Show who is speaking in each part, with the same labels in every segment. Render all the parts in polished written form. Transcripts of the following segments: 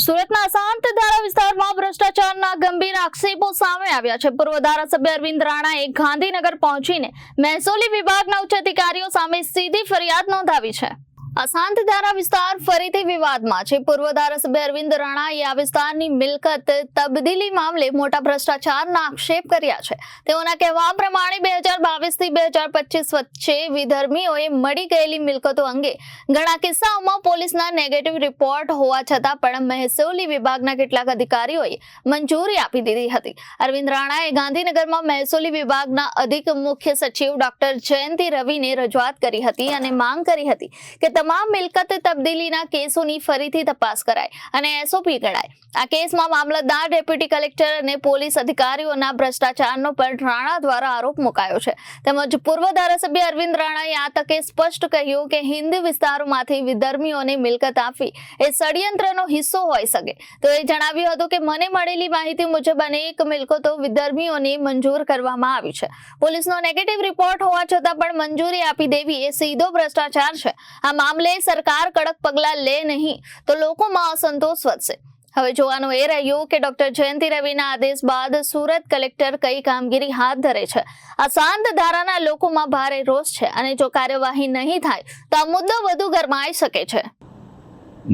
Speaker 1: સુરતના અશાંત ધારા વિસ્તારમાં ભ્રષ્ટાચારના ગંભીર આક્ષેપો સામે આવ્યા છે। પૂર્વ ધારાસભ્ય અરવિંદ રાણાએ ગાંધીનગર પહોંચીને મહેસૂલી વિભાગના ઉચ્ચ અધિકારીઓ સામે સીધી ફરિયાદ નોંધાવી છે। અશાંત ધારા વિસ્તાર ફરીથી વિવાદમાં છે। પૂર્વ ધારાસભ્ય અરવિંદ રાણાએ આ વિસ્તારની મિલકત તબદીલી મામલે મોટા ભ્રષ્ટાચારના આક્ષેપ કર્યા છે। તેઓના કહેવા પ્રમાણે 2022 થી 2025 વચ્ચે વિધર્મીઓએ મળી ગયેલી મિલકતો અંગે ઘણા કિસ્સાઓમાં પોલીસના નેગેટિવ રિપોર્ટ હોવા છતાં પણ મહેસૂલી વિભાગના કેટલાક અધિકારીઓએ મંજૂરી આપી દીધી હતી। અરવિંદ રાણાએ ગાંધીનગરમાં મહેસૂલી વિભાગના અધિક મુખ્ય સચિવ ડોક્ટર જયંતિ રવિને રજૂઆત કરી હતી અને માંગ કરી હતી કે તમામ મિલકત તબદીલીના કેસોની ફરીથી તપાસ કરાય અને એસઓપી ગણાય। આ કેસમાં મામલતદાર, ડેપ્યુટી કલેક્ટર અને પોલીસ અધિકારીઓના ભ્રષ્ટાચારનો પણ રાણા દ્વારા આરોપ મુકાયો છે। તેમજ પૂર્વ ધારાસભ્ય અરવિંદ રાણાએ આ તકે સ્પષ્ટ કહ્યું કે હિન્દ વિસ્તારોમાંથી વિધર્મીઓને મિલકત આપવી એ ષડયંત્રનો હિસ્સો હોઈ શકે। તો એ જણાવ્યું હતું કે મને મળેલી માહિતી મુજબ અનેક મિલકતો વિધર્મીઓને મંજૂર કરવામાં આવી છે। પોલીસનો નેગેટિવ રિપોર્ટ હોવા છતાં પણ મંજૂરી આપી દેવી એ સીધો ભ્રષ્ટાચાર છે। આ મામલે સરકાર કડક પગલાં લે નહીં તો લોકોમાં અસંતોષ વધશે। હવે જોવાનું એ રહ્યું કે ડોક્ટર જયંતિ રવિના આદેશ બાદ સુરત કલેક્ટર કઈ કામગીરી હાથ ધરે છે। આ શાંત ધારાના લોકોમાં ભારે રોષ છે અને જો કાર્યવાહી નહીં થાય તો આ મુદ્દો વધુ ગરમાઈ શકે છે।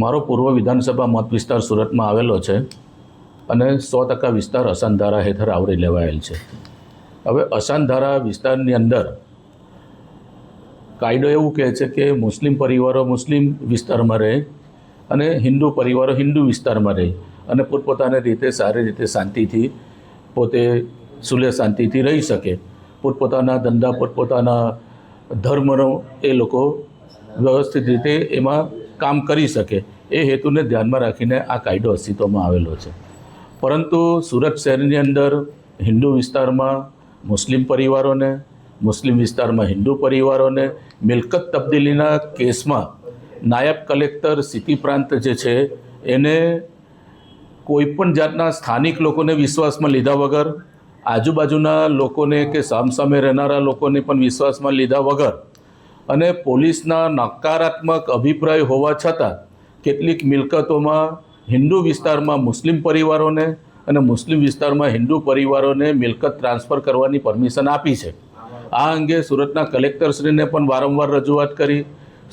Speaker 2: મારો પૂર્વ વિધાનસભા મત વિસ્તાર સુરતમાં આવેલો છે અને 100% વિસ્તાર અશાંત ધારા હેઠળ આવરી લેવાયેલ છે। હવે અશાંત ધારા વિસ્તારની અંદર કાયદો એવું કહે છે કે મુસ્લિમ પરિવારો મુસ્લિમ વિસ્તારમાં રહે અને હિન્દુ પરિવારો હિન્દુ વિસ્તારમાં રહે અને પોતપોતાની રીતે સારી રીતે શાંતિથી પોતે સુલે શાંતિથી રહી શકે। પોતપોતાના ધંધા પોતપોતાના ધર્મનો એ લોકો વ્યવસ્થિત રીતે એમાં કામ કરી શકે એ હેતુને ધ્યાનમાં રાખીને આ કાયદો અસ્તિત્વમાં આવેલો છે। પરંતુ સુરત શહેરની અંદર હિન્દુ વિસ્તારમાં મુસ્લિમ પરિવારોને મુસ્લિમ વિસ્તારમાં હિન્દુ પરિવારોને મિલકત તબદીલીના કેસમાં નાયબ કલેક્ટર સિટી પ્રાંત જે છે એને કોઈપણ જાતના સ્થાનિક લોકોને વિશ્વાસમાં લીધા વગર, આજુબાજુના લોકોને કે સામસામે રહેનારા લોકોને પણ વિશ્વાસમાં લીધા વગર અને પોલીસના નકારાત્મક અભિપ્રાય હોવા છતાં કેટલીક મિલકતોમાં હિન્દુ વિસ્તારમાં મુસ્લિમ પરિવારોને અને મુસ્લિમ વિસ્તારમાં હિન્દુ પરિવારોને મિલકત ટ્રાન્સફર કરવાની પરમિશન આપી છે। આ અંગે સુરતના કલેક્ટરશ્રીને પણ વારંવાર રજૂઆત કરી,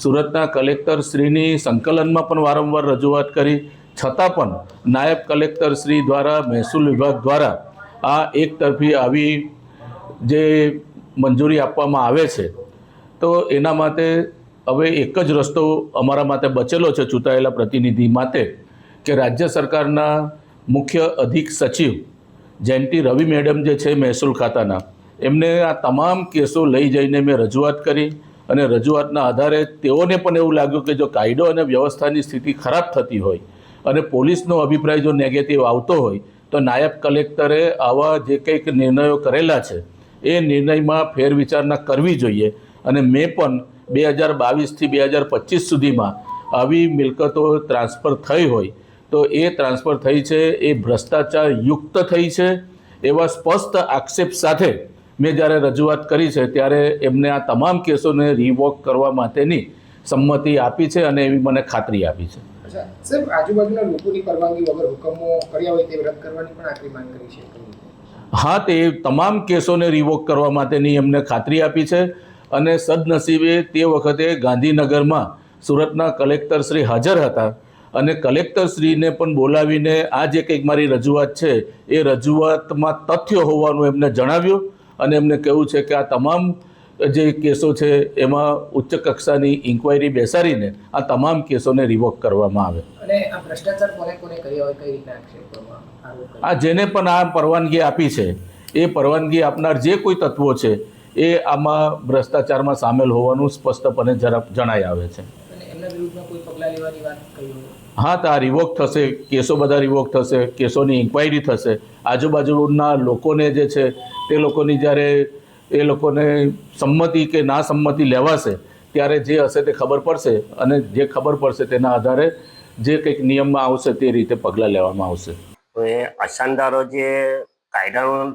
Speaker 2: સુરતના કલેક્ટરશ્રીની સંકલનમાં પણ વારંવાર રજૂઆત કરી, છતાં પણ નાયબ કલેક્ટરશ્રી દ્વારા મહેસૂલ વિભાગ દ્વારા આ એકતરફી આવી જે મંજૂરી આપવામાં આવે છે તો એના માટે હવે એક જ રસ્તો અમારા માટે બચેલો છે ચૂંટાયેલા પ્રતિનિધિ માટે કે રાજ્ય સરકારના મુખ્ય અધિક સચિવ જયંતિ રવિ મેડમ જે છે મહેસૂલ ખાતાના, એમને આ તમામ કેસો લઈ જઈને મેં રજૂઆત કરી અને રજૂઆતના આધારે તેઓને પણ એવું લાગ્યું કે જો કાયદો અને વ્યવસ્થાની સ્થિતિ ખરાબ થતી હોય અને પોલીસનો અભિપ્રાય જો નેગેટિવ આવતો હોય તો નાયબ કલેક્ટરે આવા જે કંઈક નિર્ણયો કરેલા છે એ નિર્ણયમાં ફેરવિચારણા કરવી જોઈએ। અને મેં પણ 2022 થી 2025 સુધીમાં આવી મિલકતો ટ્રાન્સફર થઈ હોય તો એ ટ્રાન્સફર થઈ છે એ ભ્રષ્ટાચાર યુક્ત થઈ છે એવા સ્પષ્ટ આક્ષેપ સાથે મેં જ્યારે રજૂઆત કરી છે ત્યારે એમને આ તમામ કેસોને રિવોક કરવા માટેની સંમતિ આપી છે અને એવી મને ખાતરી આપી છે।
Speaker 3: સાહેબ, આજુબાજુના લોકોની પરવાનગી વગર હુકમો કર્યા હોય તે રદ કરવાની પણ આખરી માંગ કરી છે।
Speaker 2: હા, તે તમામ કેસોને રિવોક કરવા માટેની એમને ખાતરી આપી છે અને સદનસીબે તે વખતે ગાંધીનગરમાં સુરતના કલેક્ટરશ્રી હાજર હતા અને કલેક્ટરશ્રીને પણ બોલાવીને આ જે કંઈક મારી રજૂઆત છે એ રજૂઆતમાં તથ્ય હોવાનું એમને જણાવ્યું અને એમને કહ્યું છે કે આ તમામ જે કેસો છે એમાં ઉચ્ચ કક્ષાની ઇન્ક્વાયરી બેસાડીને આ તમામ કેસોને રિવોક કરવામાં આવે।
Speaker 3: અને આ ભ્રષ્ટાચાર કોને કર્યા હોય, કઈ રીતના આક્ષેપ કરવામાં
Speaker 2: આ જેને પણ આ પરવાનગી આપી છે એ પરવાનગી આપનાર જે કોઈ તત્વો છે એ આમાં ભ્રષ્ટાચારમાં સામેલ હોવાનું સ્પષ્ટપણે જણાઈ આવે છે।
Speaker 3: એમના વિરુદ્ધમાં કોઈ પગલાં લેવાની વાત કહી હોય?
Speaker 2: હા, તો આ રિવોક થશે, કેસો બધા રિવોક થશે, કેસોની ઇન્ક્વાયરી થશે, આજુબાજુના લોકોને જે છે તે લોકોની જ્યારે એ લોકોને સંમતિ કે ના સંમતિ લેવાશે ત્યારે જે હશે તે ખબર પડશે અને જે ખબર પડશે તેના આધારે જે કંઈક નિયમમાં આવશે તે રીતે પગલાં લેવામાં આવશે।
Speaker 4: તો એ અશાંત ધારો જે કાયદાનો